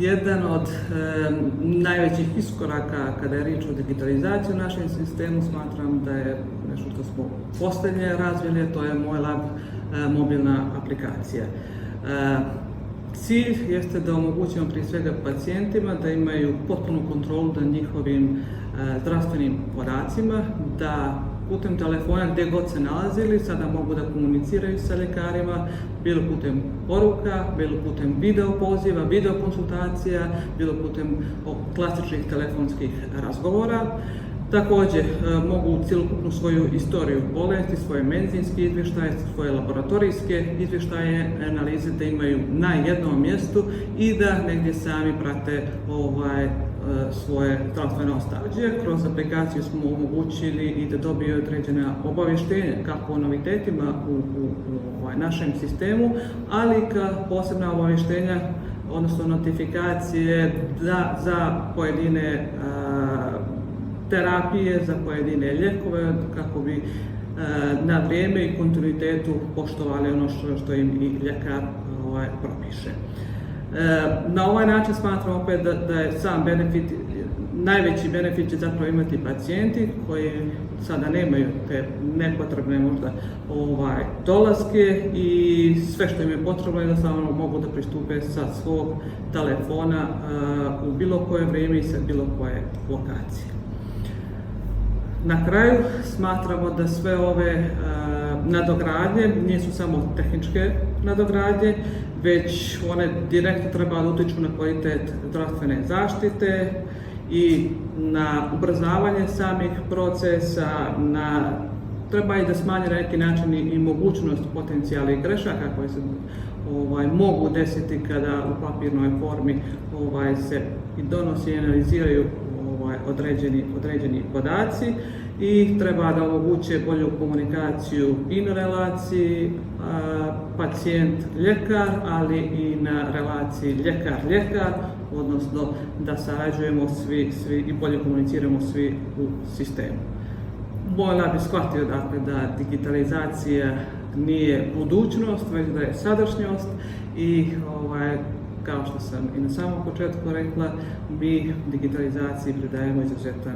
Jedan od najvećih iskoraka kada je riječ o digitalizaciji u našem sistemu smatram da je nešto što smo posljednje razvili, to je MojLab mobilna aplikacija. Cilj jeste da omogućimo prije svega pacijentima da imaju potpunu kontrolu nad njihovim zdravstvenim podacima, da putem telefona gdje god se nalazili sada mogu da komuniciraju sa ljekarima, bilo putem poruka, bilo putem video poziva, video konsultacija, bilo putem klasičnih telefonskih razgovora. Također mogu cjelokupnu svoju istoriju bolesti, svoje medicinske izvještaje, svoje laboratorijske izvještaje, analize da imaju na jednom mjestu i da negdje sami prate svoje zdravstveno stanje. Kroz aplikaciju smo omogućili i da dobiju određena obavještenja kako o novitetima u našem sistemu, ali i posebna obavještenja, odnosno notifikacije za pojedine terapije, za pojedine lijekove, kako bi na vrijeme i kontinuitetu poštovali ono što im i ljekar propiše. Na ovaj način smatramo opet da je sam benefit, najveći benefit će zapravo imati pacijenti koji sada nemaju te nepotrebne možda dolaske i sve što im je potrebno jednostavno mogu da pristupe sa svog telefona u bilo koje vrijeme i sa bilo koje lokacije. Na kraju smatramo da sve ove nadogradnje nisu samo tehničke nadogradnje, već one direktno treba da utječu na kvalitet zdravstvene zaštite i na ubrzavanje samih procesa, treba i da smanje na neki način i mogućnost potencijalnih grešaka koje se mogu desiti kada u papirnoj formi se i donosi i analiziraju određeni podaci i treba da omoguće bolju komunikaciju i na relaciji pacijent-ljekar, ali i na relaciji ljekar-ljekar, odnosno da sarađujemo svi i bolje komuniciramo svi u sistemu. MojLab je shvatio da digitalizacija nije budućnost, već da je sadašnjost i kao što sam i na samom početku rekla, mi digitalizaciji pridajemo izuzetan